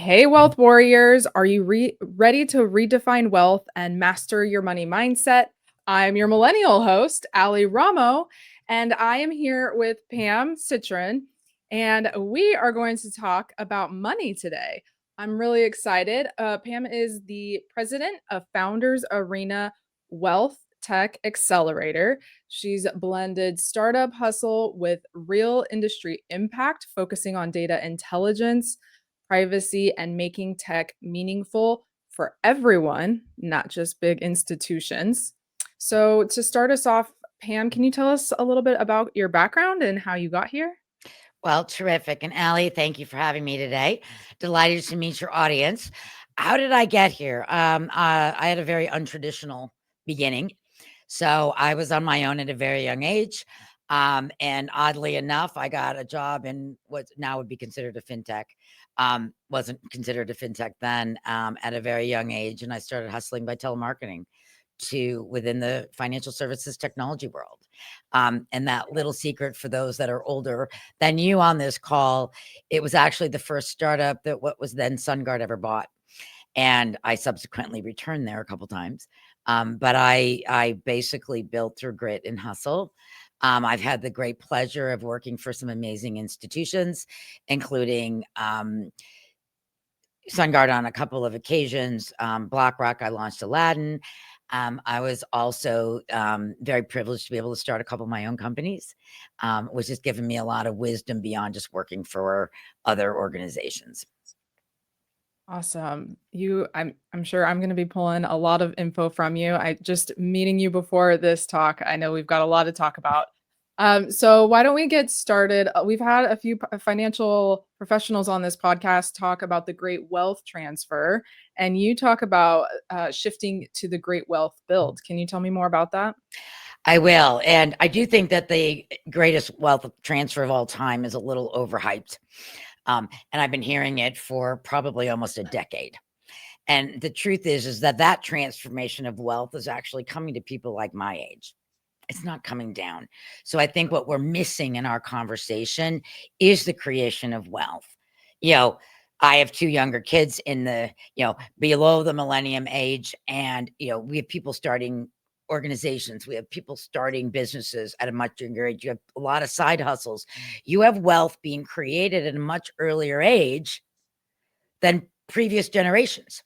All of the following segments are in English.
Hey, wealth warriors. Are you ready to redefine wealth and master your money mindset? I'm your millennial host, Ali Ramo, and I am here with Pam Cytron, and we are going to talk about money today. I'm really excited. Pam is the president of Founders Arena Wealth Tech Accelerator. She's blended startup hustle with real industry impact, focusing on data intelligence, privacy, and making tech meaningful for everyone, not just big institutions. So, to start us off, Pam, can you tell us a little bit about your background and how you got here? Well, terrific. And Allie, thank you for having me today. Delighted to meet your audience. How did I get here? I had a very untraditional beginning. So I was on my own at a very young age. And oddly enough, I got a job in what now would be considered a FinTech. Wasn't considered a FinTech then at a very young age. And I started hustling by telemarketing to within the financial services technology world. And that little secret for those that are older than you on this call, it was actually the first startup that what was then SunGard ever bought. And I subsequently returned there a couple times. But I basically built through grit and hustle. I've had the great pleasure of working for some amazing institutions, including SunGard on a couple of occasions. BlackRock, I launched Aladdin. I was also very privileged to be able to start a couple of my own companies, which has given me a lot of wisdom beyond just working for other organizations. Awesome. I'm sure I'm going to be pulling a lot of info from you. I just meeting you before this talk. I know we've got a lot to talk about. So why don't we get started? We've had a few financial professionals on this podcast talk about the great wealth transfer, and you talk about shifting to the great wealth build. Can you tell me more about that? I will. And I do think that the greatest wealth transfer of all time is a little overhyped. And I've been hearing it for probably almost a decade. And the truth is that transformation of wealth is actually coming to people like my age. It's not coming down. So I think what we're missing in our conversation is the creation of wealth. You know, I have two younger kids in the, below the millennium age. And, we have people starting organizations. We have people starting businesses at a much younger age. You have a lot of side hustles. You have wealth being created at a much earlier age than previous generations.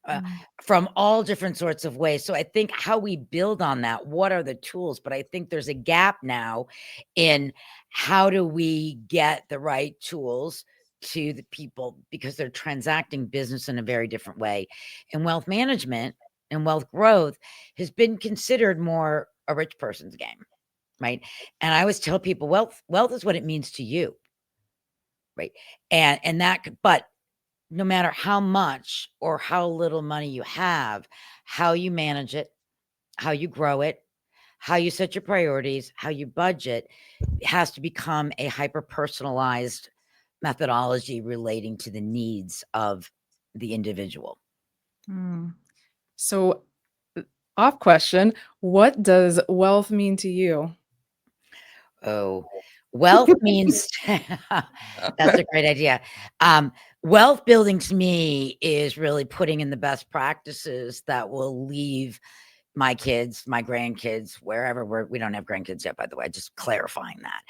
Uh, Mm. from all different sorts of ways. So I think how we build on that, what are the tools? But I think there's a gap now in how do we get the right tools to the people because they're transacting business in a very different way. And wealth management and wealth growth has been considered more a rich person's game, right? And I always tell people wealth is what it means to you, right? And that but no matter how much or how little money you have, how you manage it, how you grow it, how you set your priorities, how you budget has to become a hyper personalized methodology relating to the needs of the individual. Mm. So, off question, what does wealth mean to you? Oh, wealth means that's a great idea. Um, Wealth building to me is really putting in the best practices that will leave my kids, my grandkids, wherever we don't have grandkids yet, by the way, just clarifying that.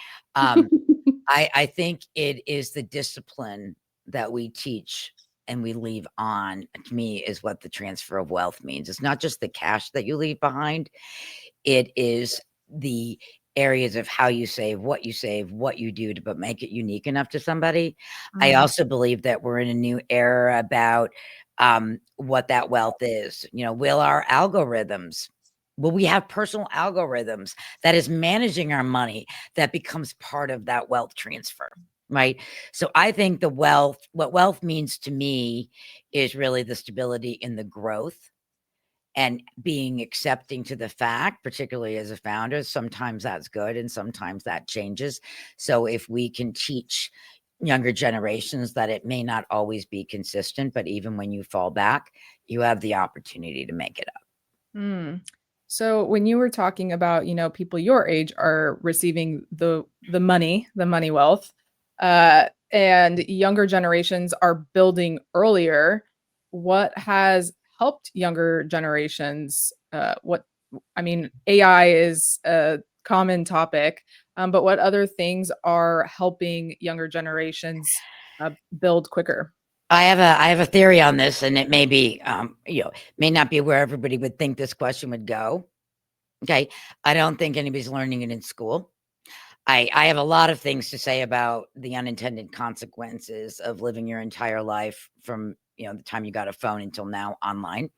I think it is the discipline that we teach and we leave on to me is what the transfer of wealth means. It's not just the cash that you leave behind. It is the areas of how you save, what you do to but make it unique enough to somebody. I Mm. also believe that we're in a new era about what that wealth is. Will our algorithms will we have personal algorithms that is managing our money that becomes part of that wealth transfer, right? So I think what wealth means to me is really the stability in the growth and being accepting to the fact, particularly as a founder, sometimes that's good and sometimes that changes. So if we can teach younger generations that it may not always be consistent, but even when you fall back, you have the opportunity to make it up. Mm. So when you were talking about, people your age are receiving the money wealth, uh, and younger generations are building earlier. What has helped younger generations? AI is a common topic, but what other things are helping younger generations build quicker? I have a theory on this, and it may be, may not be where everybody would think this question would go. Okay. I don't think anybody's learning it in school. I have a lot of things to say about the unintended consequences of living your entire life from, the time you got a phone until now online.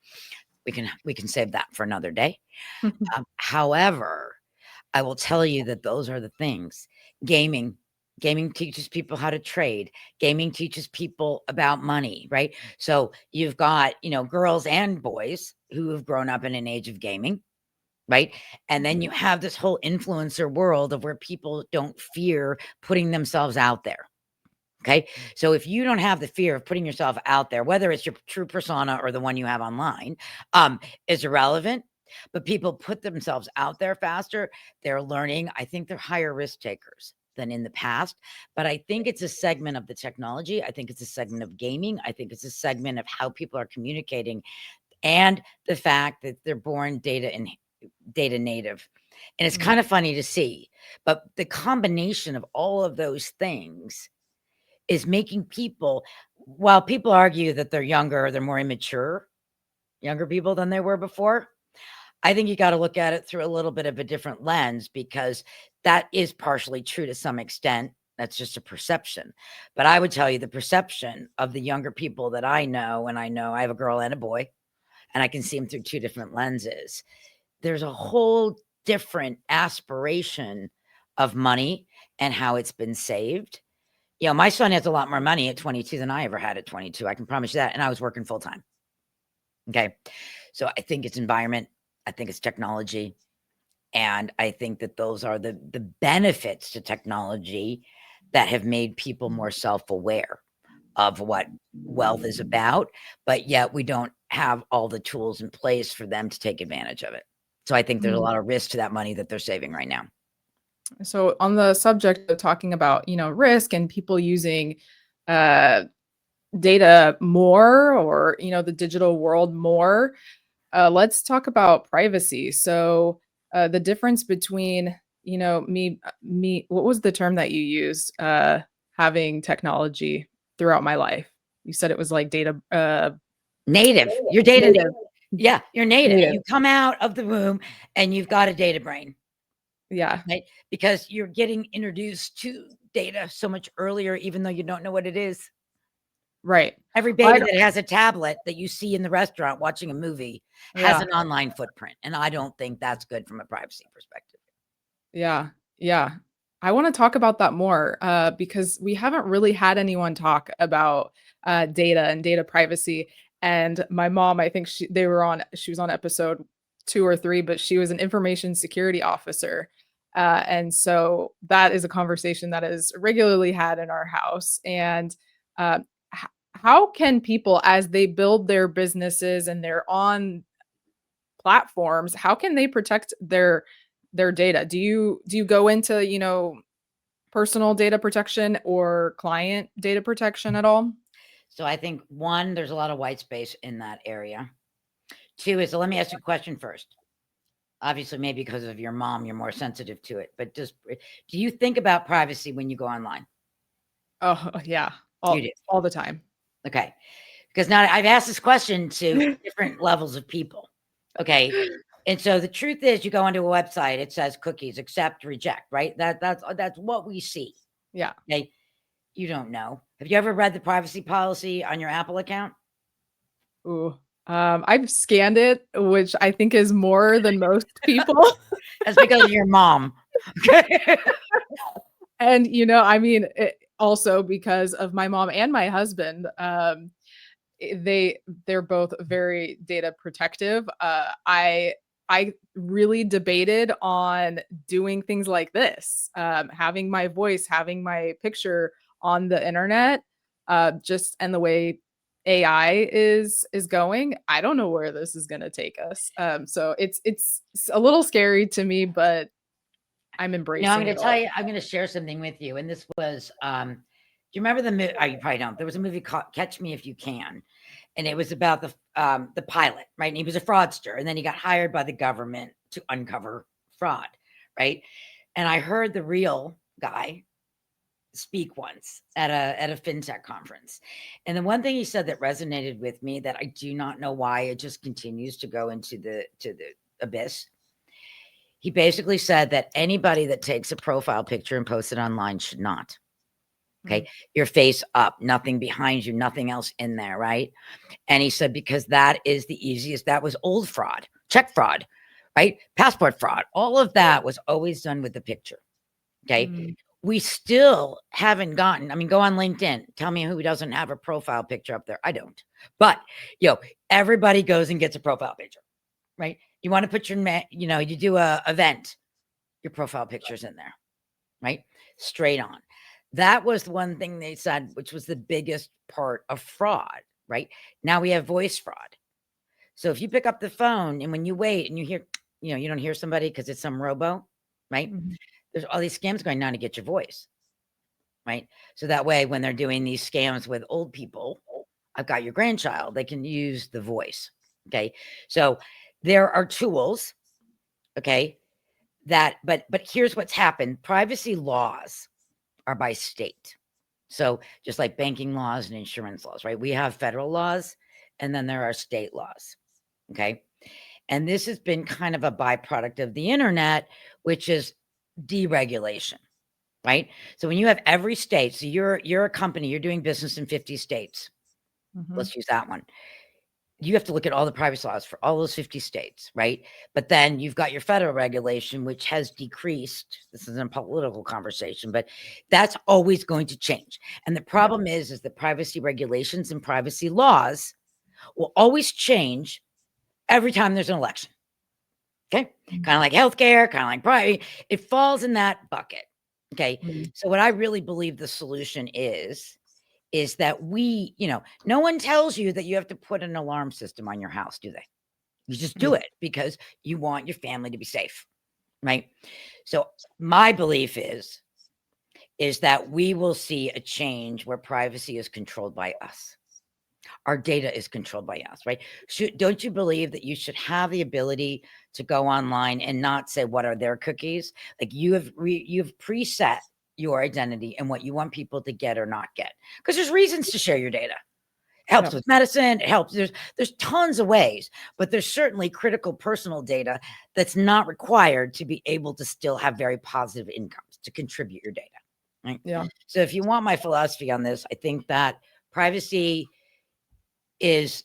We can save that for another day. However, I will tell you that those are the things. Gaming. Gaming teaches people how to trade. Gaming teaches people about money, right? So you've got, girls and boys who have grown up in an age of gaming, right? And then you have this whole influencer world of where people don't fear putting themselves out there. Okay. So if you don't have the fear of putting yourself out there, whether it's your true persona or the one you have online, is irrelevant. But people put themselves out there faster. They're learning. I think they're higher risk takers than in the past. But I think it's a segment of the technology. I think it's a segment of gaming. I think it's a segment of how people are communicating and the fact that they're born data native. And it's kind of funny to see, but the combination of all of those things is making people, while people argue that they're younger, they're more immature, younger people than they were before. I think you got to look at it through a little bit of a different lens because that is partially true to some extent. That's just a perception. But I would tell you the perception of the younger people that I know, and I know I have a girl and a boy, and I can see them through two different lenses. There's a whole different aspiration of money and how it's been saved. My son has a lot more money at 22 than I ever had at 22. I can promise you that. And I was working full time. Okay. So I think it's environment. I think it's technology. And I think that those are the benefits to technology that have made people more self-aware of what wealth is about, but yet we don't have all the tools in place for them to take advantage of it. So I think there's a lot of risk to that money that they're saving right now. So on the subject of talking about, risk and people using uh, data more or, the digital world more, let's talk about privacy. So the difference between, what was the term that you used? Having technology throughout my life. You said it was like data Native. You're data native. native. Yeah, you're native. Native. You come out of the womb and you've got a data brain, Yeah. right? Because you're getting introduced to data so much earlier, even though you don't know what it is. Right. Every Well, baby that has a tablet that you see in the restaurant watching a movie has yeah. an online footprint. And I don't think that's good from a privacy perspective. Yeah, yeah. I wanna talk about that more, because we haven't really had anyone talk about, data and data privacy, and my mom, I think she was on episode 2 or 3, but she was an information security officer, and so that is a conversation that is regularly had in our house, and, h how can people, as they build their businesses and they're on platforms, how can they protect their data? Do you go into, personal data protection or client data protection at all? So I think one, there's a lot of white space in that area. Two is, so let me ask you a question first. Obviously, maybe because of your mom, you're more sensitive to it. But do you think about privacy when you go online? Oh, yeah, You do. all the time. Okay. Because now I've asked this question to different levels of people. Okay. And so the truth is you go onto a website, it says cookies, accept, reject, right? That's what we see. Yeah. Okay. You don't know. Have you ever read the privacy policy on your Apple account? Ooh. I've scanned it, which I think is more than most people. That's because of your mom. Okay. And, also because of my mom and my husband, they're both very data protective. I really debated on doing things like this, having my voice, having my picture on the internet, just and the way AI is going. I don't know where this is gonna take us. So it's a little scary to me, but I'm I'm embracing going it to tell all. you, I'm going to share something with you. And this was you remember the movie? You probably don't. There was a movie called Catch Me If You Can, and it was about the pilot, right? And he was a fraudster, and then he got hired by the government to uncover fraud, right? And I heard the real guy speak once at a FinTech conference. And the one thing he said that resonated with me, that I do not know why it just continues to go into the abyss. He basically said that anybody that takes a profile picture and posts it online should not. Okay. Your face up, nothing behind you, nothing else in there, right? And he said, because that is the easiest. That was old fraud, check fraud, right? Passport fraud. All of that was always done with the picture. Okay. We still haven't gotten, I mean, go on LinkedIn. Tell me who doesn't have a profile picture up there. I don't. But, everybody goes and gets a profile picture, right? You want to put your, you do a event, your profile picture's in there, right? Straight on. That was the one thing they said, which was the biggest part of fraud, right? Now we have voice fraud. So if you pick up the phone and when you wait and you hear, you don't hear somebody because it's some robo, right? There's all these scams going on to get your voice, right? So that way, when they're doing these scams with old people, I've got your grandchild, they can use the voice. Okay. So there are tools. Okay. But here's what's happened. Privacy laws are by state. So just like banking laws and insurance laws, right? We have federal laws and then there are state laws. Okay. And this has been kind of a byproduct of the internet, which is deregulation, right? So when you have every state, so you're a company, you're doing business in 50 states. Let's use that one. You have to look at all the privacy laws for all those 50 states, right? But then you've got your federal regulation, which has decreased. This is a political conversation, but that's always going to change. And the problem is that privacy regulations and privacy laws will always change every time there's an election. Okay. Kind of like healthcare, kind of like privacy. It falls in that bucket. Okay. So what I really believe the solution is that we, no one tells you that you have to put an alarm system on your house, do they? You just do it because you want your family to be safe, right? So my belief is that we will see a change where privacy is controlled by us. Our data is controlled by us, right? Don't you believe that you should have the ability to go online and not say what are their cookies? Like you've preset your identity and what you want people to get or not get, because there's reasons to share your data. It helps with medicine. It helps. There's tons of ways, but there's certainly critical personal data that's not required to be able to still have very positive incomes to contribute your data, right? Yeah. So if you want my philosophy on this, I think that privacy is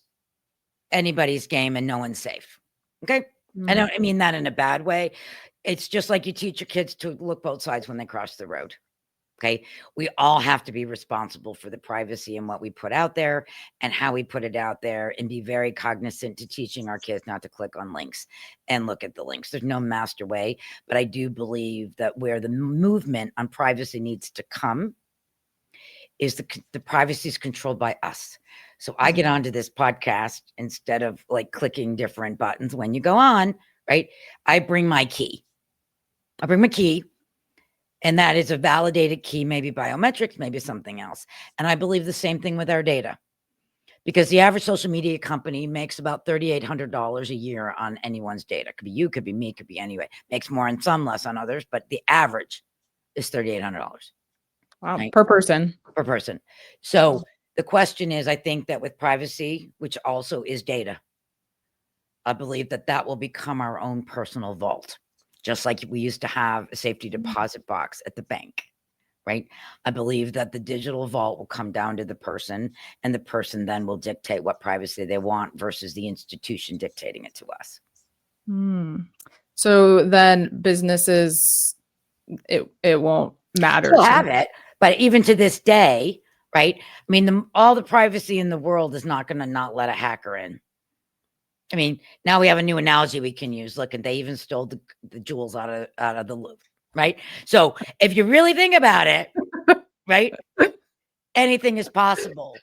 anybody's game and no one's safe. Okay. I don't mean that in a bad way. It's just like you teach your kids to look both sides when they cross the road. Okay. We all have to be responsible for the privacy and what we put out there and how we put it out there, and be very cognizant to teaching our kids not to click on links and look at the links. There's no master way, but I do believe that where the movement on privacy needs to come is the privacy is controlled by us. So I get onto this podcast instead of like clicking different buttons when you go on, right? I bring my key. And that is a validated key, maybe biometrics, maybe something else. And I believe the same thing with our data, because the average social media company makes about $3,800 a year on anyone's data. Could be you, could be me, could be anyway. Makes more on some, less on others, but the average is $3,800. Wow, right? Per person. So the question is, I think that with privacy, which also is data, I believe that will become our own personal vault, just like we used to have a safety deposit box at the bank, right? I believe that the digital vault will come down to the person, and the person then will dictate what privacy they want versus the institution dictating it to us. So then businesses, it won't matter. We'll have it, but even to this day, right? I mean, all the privacy in the world is not going to not let a hacker in. I mean, now we have a new analogy we can use. Look, and they even stole the jewels out of the Louvre, right? So if you really think about it, right, anything is possible.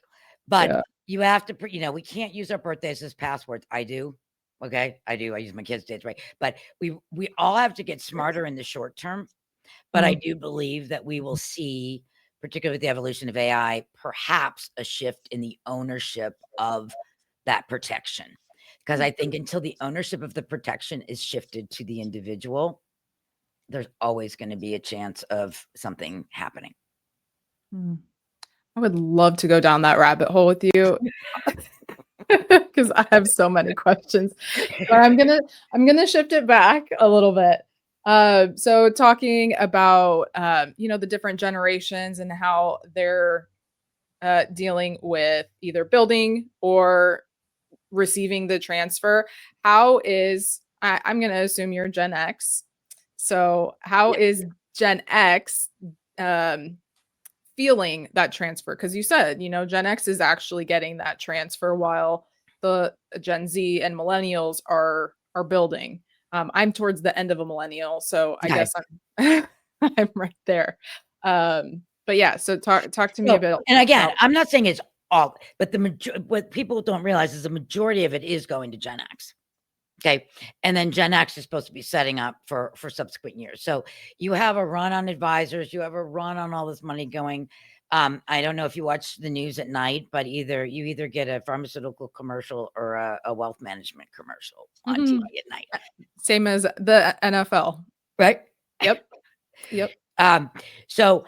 But you have to, we can't use our birthdays as passwords. I do. Okay, I do. I use my kids' dates, right? But we all have to get smarter in the short term. But I do believe that we will see particularly with the evolution of AI, perhaps a shift in the ownership of that protection. Because I think until the ownership of the protection is shifted to the individual, there's always going to be a chance of something happening. I would love to go down that rabbit hole with you because I have so many questions. But I'm gonna shift it back a little bit. So talking about the different generations and how they're dealing with either building or receiving the transfer. I'm going to assume you're Gen X. So how Yep. is Gen X um, feeling that transfer? Because you said, Gen X is actually getting that transfer while the Gen Z and millennials are building. I'm towards the end of a millennial, so I Okay. guess I'm I'm right there. But yeah, so talk to me a So, bit and again, about. I'm not saying it's all, but what people don't realize is the majority of it is going to Gen X. Okay. And then Gen X is supposed to be setting up for subsequent years. So you have a run on advisors, you have a run on all this money going. I don't know if you watch the news at night, but you either get a pharmaceutical commercial or a wealth management commercial on TV Mhm. at night. Same as the NFL. Right. Yep. Yep. So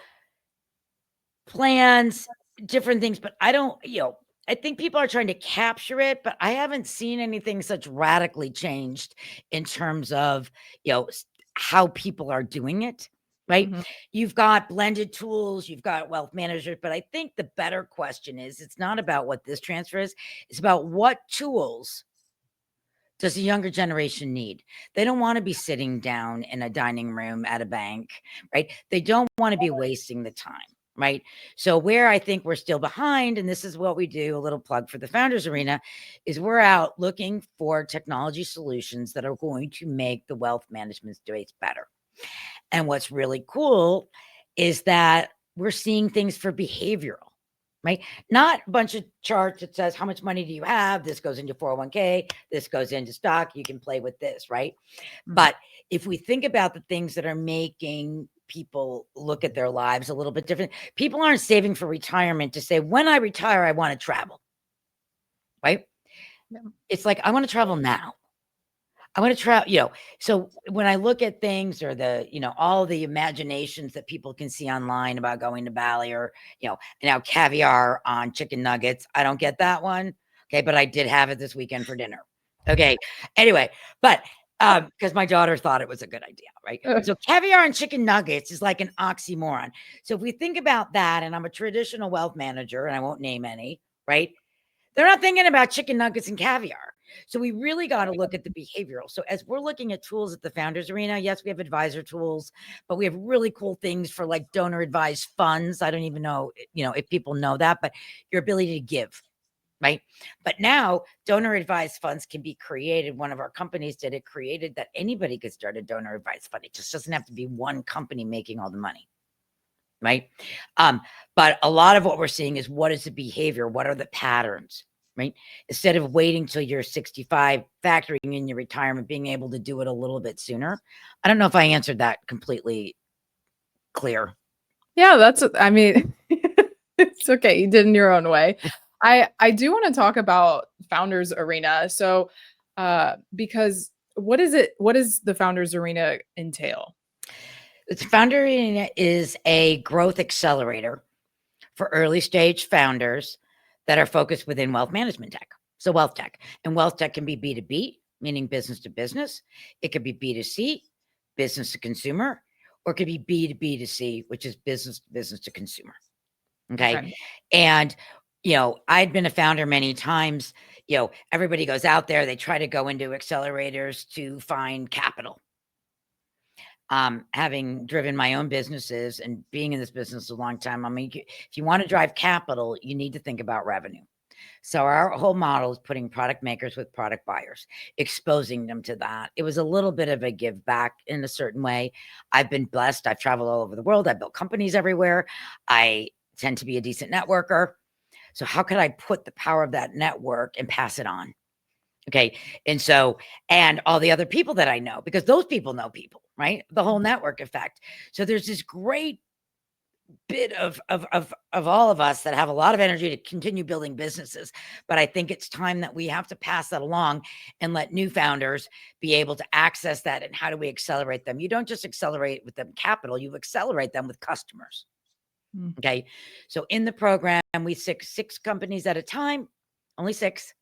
plans, different things, but I don't, I think people are trying to capture it, but I haven't seen anything such radically changed in terms of, how people are doing it, right? Mhm. You've got blended tools, you've got wealth managers, but I think the better question is it's not about what this transfer is, it's about what tools does the younger generation need? They don't want to be sitting down in a dining room at a bank, right? They don't want to be wasting the time, right? So, where I think we're still behind, and this is what we do, a little plug for the Founders Arena, is we're out looking for technology solutions that are going to make the wealth management space better. And what's really cool is that we're seeing things for behavioral, right? Not a bunch of charts that says how much money do you have? This goes into 401k, this goes into stock, you can play with this, right? Mhm. But if we think about the things that are making people look at their lives a little bit different, people aren't saving for retirement to say, when I retire, I want to travel, right? Yeah. It's like, I want to travel now. I want to try, so when I look at things or all the imaginations that people can see online about going to Bali or, now caviar on chicken nuggets, I don't get that one. Okay. But I did have it this weekend for dinner. Okay. Anyway, but because my daughter thought it was a good idea, right? So caviar and chicken nuggets is like an oxymoron. So if we think about that, and I'm a traditional wealth manager and I won't name any, right? They're not thinking about chicken nuggets and caviar. So we really got to look at the behavioral. So as we're looking at tools at the Founders Arena, yes, we have advisor tools, but we have really cool things for like donor advised funds. I don't even know, if people know that, but your ability to give, right? But now donor advised funds can be created. One of our companies did it, created that anybody could start a donor advised fund. It just doesn't have to be one company making all the money. Right. But a lot of what we're seeing is what is the behavior? What are the patterns? Right. Instead of waiting till you're 65, factoring in your retirement, being able to do it a little bit sooner. I don't know if I answered that completely clear. Yeah, I mean, it's okay. You did in your own way. I do want to talk about Founders Arena. So, because what does the Founders Arena entail? The Founder Arena is a growth accelerator for early stage founders that are focused within wealth management tech. So wealth tech, and wealth tech can be B2B, meaning business to business. It could be B2C, business to consumer, or it could be B2B to C, which is business to consumer. Okay. Okay. And, I'd been a founder many times. Everybody goes out there, they try to go into accelerators to find capital. Having driven my own businesses and being in this business a long time, I mean, if you want to drive capital, you need to think about revenue. So our whole model is putting product makers with product buyers, exposing them to that. It was a little bit of a give back in a certain way. I've been blessed. I've traveled all over the world. I've built companies everywhere. I tend to be a decent networker. So how could I put the power of that network and pass it on? Okay. And all the other people that I know, because those people know people, right? The whole network effect. So there's this great bit of all of us that have a lot of energy to continue building businesses. But I think it's time that we have to pass that along and let new founders be able to access that. And how do we accelerate them? You don't just accelerate with them capital, you accelerate them with customers. Mm. Okay. So in the program, we six companies at a time, only 6.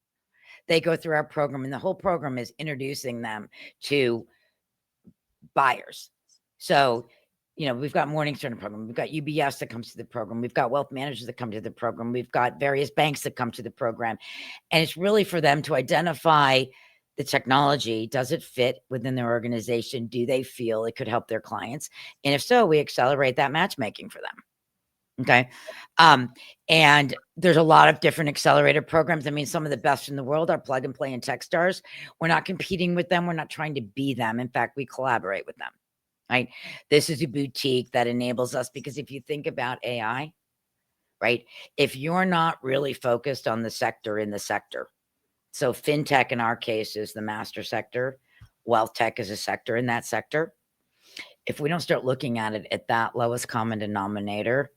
They go through our program, and the whole program is introducing them to buyers. So, we've got Morningstar in the program. We've got UBS that comes to the program. We've got wealth managers that come to the program. We've got various banks that come to the program. And it's really for them to identify the technology. Does it fit within their organization? Do they feel it could help their clients? And if so, we accelerate that matchmaking for them. Okay. And there's a lot of different accelerator programs. I mean, some of the best in the world are Plug and Play and Techstars. We're not competing with them. We're not trying to be them. In fact, we collaborate with them. Right. This is a boutique that enables us, because if you think about AI, right, if you're not really focused on the sector in the sector, so FinTech in our case is the master sector, wealth tech is a sector in that sector. If we don't start looking at it at that lowest common denominator,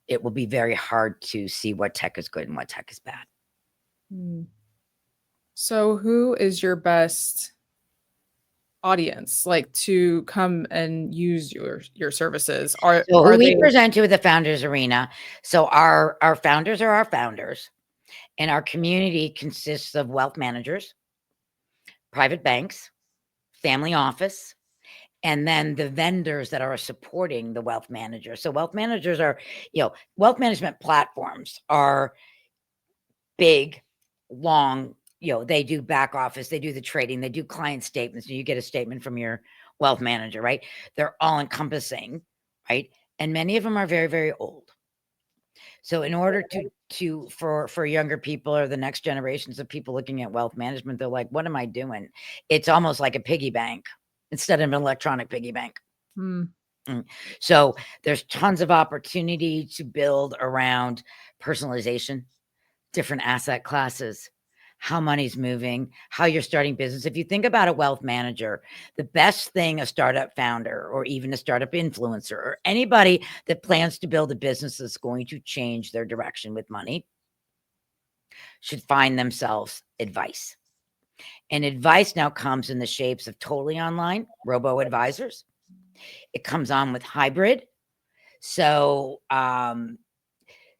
it will be very hard to see what tech is good and what tech is bad. So who is your best audience, like, to come and use your services? So who Are we they present to the founders arena. So our founders are our founders, and our community consists of wealth managers, private banks, family office, and then the vendors that are supporting the wealth managers. So wealth managers are, wealth management platforms are big, long, they do back office, they do the trading, they do client statements. You get a statement from your wealth manager, right? They're all encompassing, right? And many of them are very, very old. So in order for younger people or the next generations of people looking at wealth management, they're like, what am I doing? It's almost like a piggy bank instead of an electronic piggy bank. So there's tons of opportunity to build around personalization, different asset classes, how money's moving, how you're starting business. If you think about a wealth manager, the best thing a startup founder or even a startup influencer or anybody that plans to build a business that's going to change their direction with money should find themselves advice. And advice now comes in the shapes of totally online robo advisors. It comes on with hybrid. So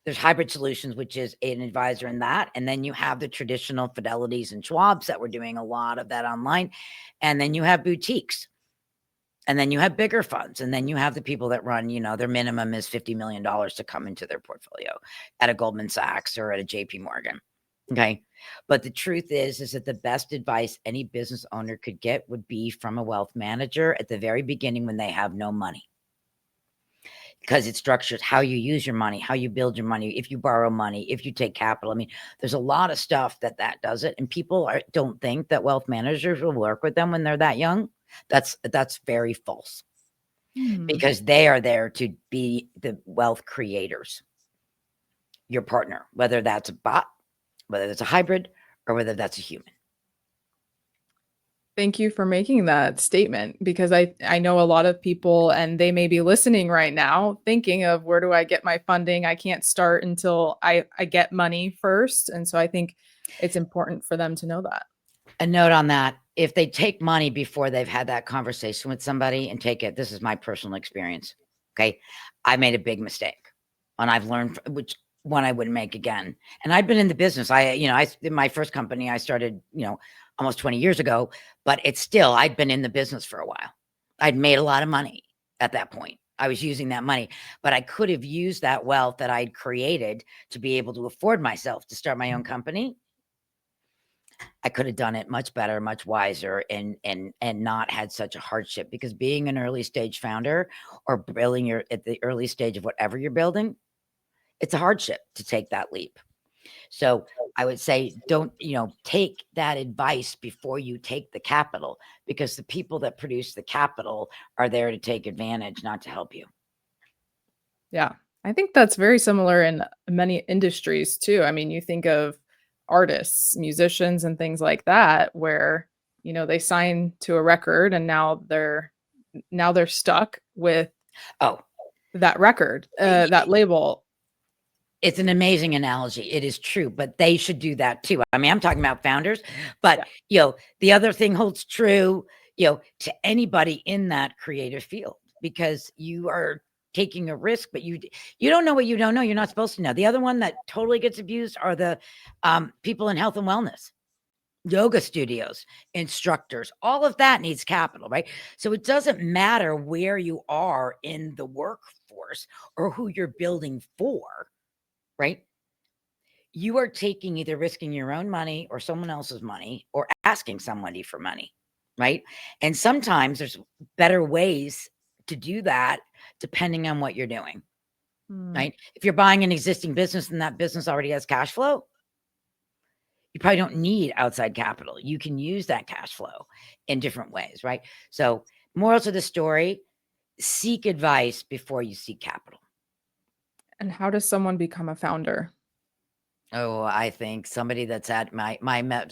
there's hybrid solutions, which is an advisor in that. And then you have the traditional Fidelities and Schwabs that were doing a lot of that online. And then you have boutiques. And then you have bigger funds. And then you have the people that run, their minimum is $50 million to come into their portfolio at a Goldman Sachs or at a JP Morgan. Okay. But the truth is that the best advice any business owner could get would be from a wealth manager at the very beginning when they have no money. Because it structures how you use your money, how you build your money, if you borrow money, if you take capital. I mean, there's a lot of stuff that does it. And people don't think that wealth managers will work with them when they're that young. That's very false. Because they are there to be the wealth creators, your partner, whether that's a bot, whether that's a hybrid, or whether that's a human. Thank you for making that statement, because I know a lot of people, and they may be listening right now thinking of, where do I get my funding? I can't start until I get money first. And so I think it's important for them to know that. A note on that: if they take money before they've had that conversation with somebody and take it, this is my personal experience. Okay. I made a big mistake, and I've learned which one I wouldn't make again. And I've been in the business. In my first company, I started, almost 20 years ago, but I'd been in the business for a while. I'd made a lot of money at that point. I was using that money, but I could have used that wealth that I'd created to be able to afford myself to start my own company. I could have done it much better, much wiser, and not had such a hardship, because being an early stage founder or building at the early stage of whatever you're building, it's a hardship to take that leap. So I would say, don't, take that advice before you take the capital, because the people that produce the capital are there to take advantage, not to help you. Yeah. I think that's very similar in many industries too. I mean, you think of artists, musicians, and things like that, where, they sign to a record, and now they're stuck with Oh, that record, that label. It's an amazing analogy. It is true, but they should do that too. I mean, I'm talking about founders, but the other thing holds true, to anybody in that creative field, because you are taking a risk, but you don't know what you don't know. You're not supposed to know. The other one that totally gets abused are the people in health and wellness, yoga studios, instructors. All of that needs capital, right? So it doesn't matter where you are in the workforce or who you're building for, right? You are taking, either risking your own money or someone else's money or asking somebody for money, right? And sometimes there's better ways to do that depending on what you're doing, right? If you're buying an existing business and that business already has cash flow, you probably don't need outside capital. You can use that cash flow in different ways, right? So, morals of the story, seek advice before you seek capital. And how does someone become a founder? Oh, I think somebody that's at my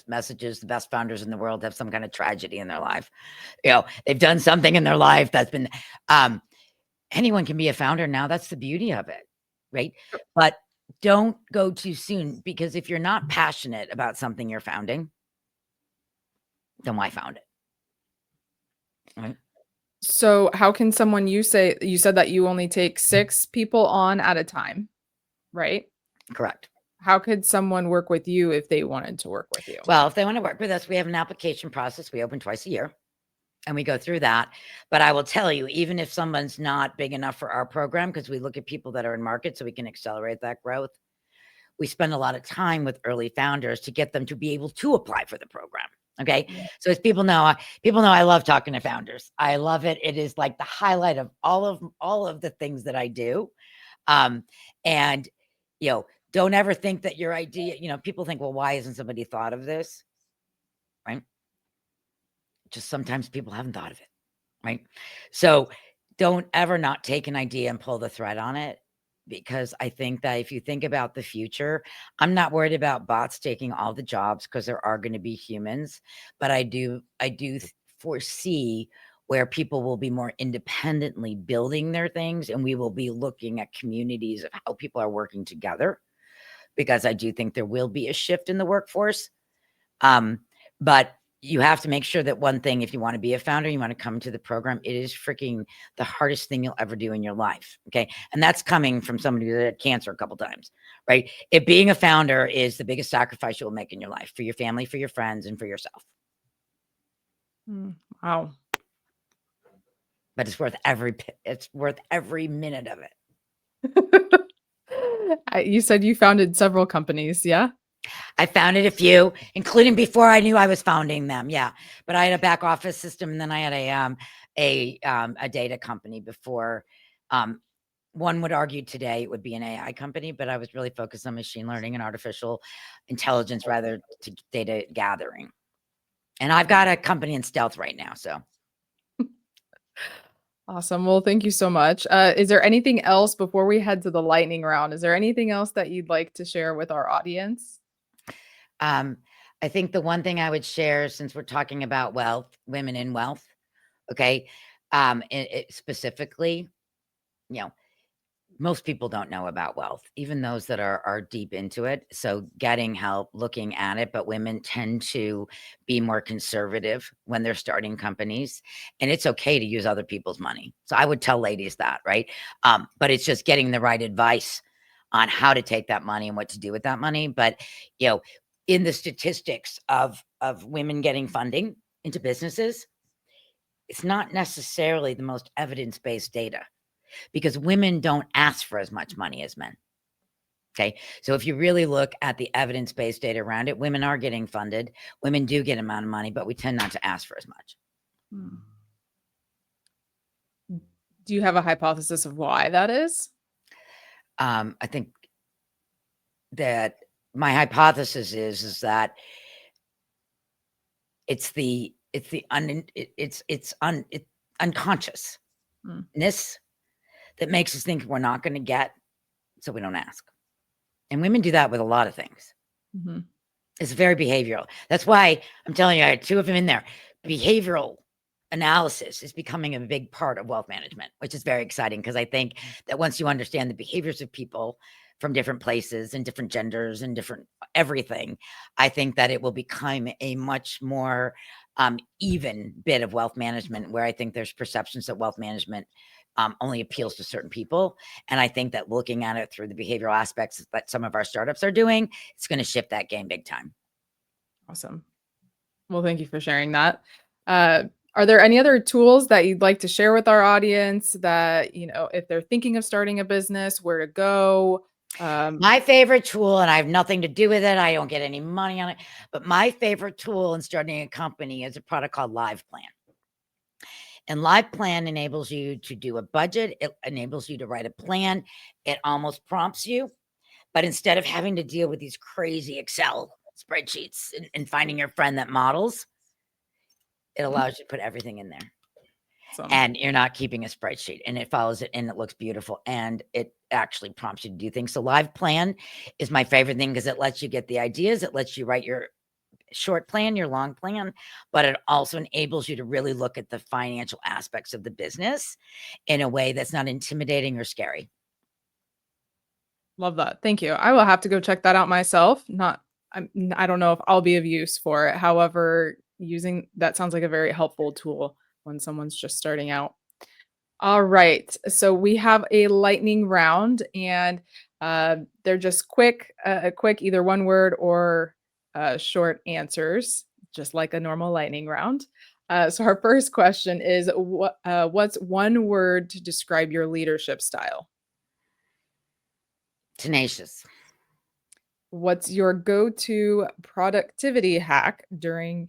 messages, the best founders in the world have some kind of tragedy in their life. They've done something in their life that's been, anyone can be a founder now. That's the beauty of it, right? But don't go too soon, because if you're not passionate about something you're founding, then why found it? Right? So how can someone, you said that you only take 6 people on at a time, right? Correct. How could someone work with you if they wanted to work with you? Well, if they want to work with us, we have an application process. We open twice a year and we go through that. But I will tell you, even if someone's not big enough for our program, because we look at people that are in market so we can accelerate that growth, we spend a lot of time with early founders to get them to be able to apply for the program. Okay. So as people know, I love talking to founders. I love it. It is like the highlight of all of the things that I do. And don't ever think that your idea, people think, well, why hasn't somebody thought of this? Right. Just sometimes people haven't thought of it. Right. So don't ever not take an idea and pull the thread on it, because I think that if you think about the future, I'm not worried about bots taking all the jobs, because there are going to be humans, but I do foresee where people will be more independently building their things, and we will be looking at communities of how people are working together, because I do think there will be a shift in the workforce. But you have to make sure that one thing, if you want to be a founder, you want to come to the program, it is freaking the hardest thing you'll ever do in your life. Okay. And that's coming from somebody that had cancer a couple times, right? Being a founder is the biggest sacrifice you'll make in your life, for your family, for your friends, and for yourself. Wow. But it's worth every minute of it. You said you founded several companies, yeah? I founded a few, including before I knew I was founding them. Yeah. But I had a back office system, and then I had a data company before. One would argue today it would be an AI company, but I was really focused on machine learning and artificial intelligence rather to data gathering. And I've got a company in stealth right now. So Awesome. Well, thank you so much. Is there anything else before we head to the lightning round? Is there anything else that you'd like to share with our audience? I think the one thing I would share, since we're talking about wealth, women in wealth, okay, specifically, most people don't know about wealth, even those that are deep into it. So getting help, looking at it, but women tend to be more conservative when they're starting companies, and it's okay to use other people's money. So I would tell ladies that, right? But it's just getting the right advice on how to take that money and what to do with that money. But, in the statistics of women getting funding into businesses, it's not necessarily the most evidence-based data, because women don't ask for as much money as men. Okay. So if you really look at the evidence-based data around it, women are getting funded. Women do get amount of money, but we tend not to ask for as much. Do you have a hypothesis of why that is? I think that my hypothesis is that it's unconsciousness that makes us think we're not going to get, so we don't ask. And women do that with a lot of things. It's very behavioral. That's why I'm telling you, I had 2 of them in there. Behavioral analysis is becoming a big part of wealth management, which is very exciting because I think that once you understand the behaviors of people from different places and different genders and different everything, I think that it will become a much more even bit of wealth management, where I think there's perceptions that wealth management only appeals to certain people. And I think that looking at it through the behavioral aspects that some of our startups are doing, it's going to shift that game big time. Awesome. Well, thank you for sharing that. Are there any other tools that you'd like to share with our audience that, if they're thinking of starting a business, where to go? My favorite tool, and I have nothing to do with it, I don't get any money on it, but my favorite tool in starting a company is a product called Live Plan. And Live Plan enables you to do a budget. It enables you to write a plan. It almost prompts you, but instead of having to deal with these crazy Excel spreadsheets and finding your friend that models, it allows you to put everything in there. Awesome. And you're not keeping a spreadsheet, and it follows it, and it looks beautiful, and it actually prompts you to do things. So Live Plan is my favorite thing because it lets you get the ideas. It lets you write your short plan, your long plan, but it also enables you to really look at the financial aspects of the business in a way that's not intimidating or scary. Love that. Thank you. I will have to go check that out myself. I don't know if I'll be of use for it. However, using that sounds like a very helpful tool when someone's just starting out. All right. So we have a lightning round, and they're just quick either one word or short answers, just like a normal lightning round. So our first question is, what's one word to describe your leadership style? Tenacious. What's your go-to productivity hack your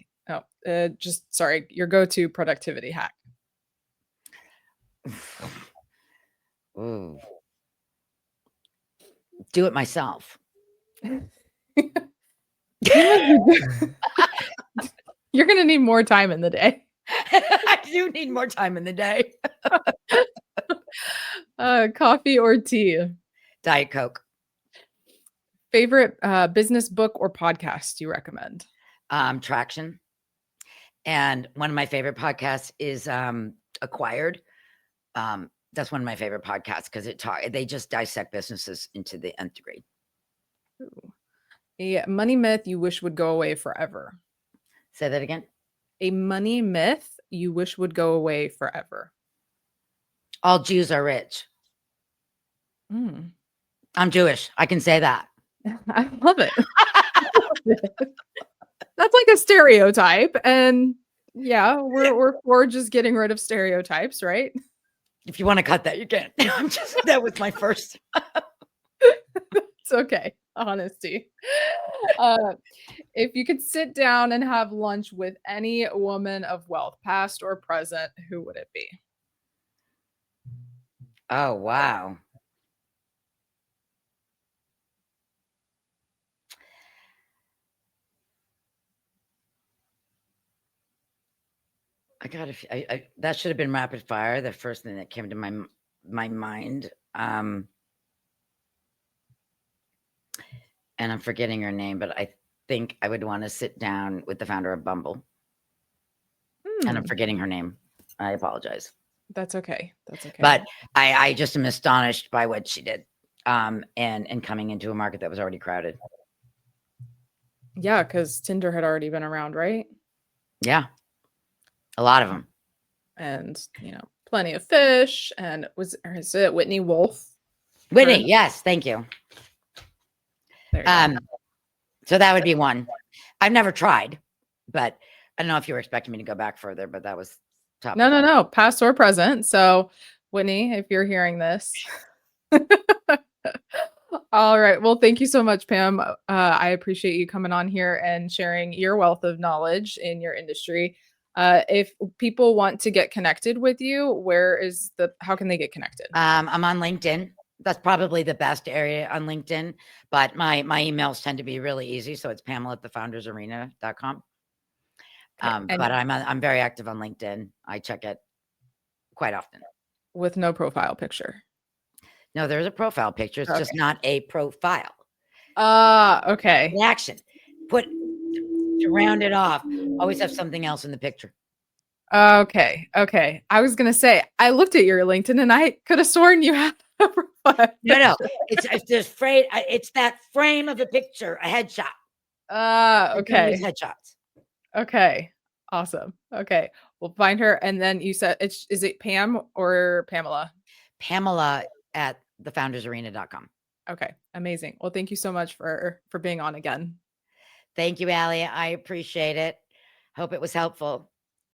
go-to productivity hack? Ooh. Do it myself. You're gonna need more time in the day. I do need more time in the day. Coffee or tea? Diet Coke. Favorite business book or podcast you recommend? Traction. And one of my favorite podcasts is Acquired. That's one of my favorite podcasts because they just dissect businesses into the nth degree. Ooh. A money myth you wish would go away forever? Say that again. A money myth you wish would go away forever? All Jews are rich. Mm. I'm Jewish. I can say that. I love it. That's like a stereotype, and yeah, we're for just getting rid of stereotypes, right? If you want to cut that, you can. That was my first. It's okay. Honesty. If you could sit down and have lunch with any woman of wealth, past or present, who would it be? Oh, wow. I got that should have been rapid fire. The first thing that came to my mind. And I'm forgetting her name, but I think I would want to sit down with the founder of Bumble. And I'm forgetting her name. I apologize. That's okay. That's okay. But I just am astonished by what she did. And coming into a market that was already crowded. Yeah, because Tinder had already been around, right? Yeah. A lot of them. And, plenty of fish. And is it Whitney Wolf? Whitney, yes, thank you. There you go. So that would be one. I've never tried, but I don't know if you were expecting me to go back further, but that was top. No, past or present. So, Whitney, if you're hearing this. All right. Well, thank you so much, Pam. I appreciate you coming on here and sharing your wealth of knowledge in your industry. If people want to get connected with you, how can they get connected? I'm on LinkedIn. That's probably the best area on LinkedIn, but my emails tend to be really easy. So it's Pamela@thefoundersarena.com. But I'm very active on LinkedIn. I check it quite often. With no profile picture. No, there's a profile picture. It's just not a profile. Okay. The action. To round it off, always have something else in the picture. Okay. Okay. I was gonna say I looked at your LinkedIn and I could have sworn you had a profile No, picture. it's this frame. It's that frame of a picture, a headshot. I don't use Okay. headshots. Okay. Awesome. Okay. We'll find her. And then you said is it Pam or Pamela? Pamela at thefoundersarena.com. Okay. Amazing. Well, thank you so much for being on again. Thank you, Allie. I appreciate it. Hope it was helpful.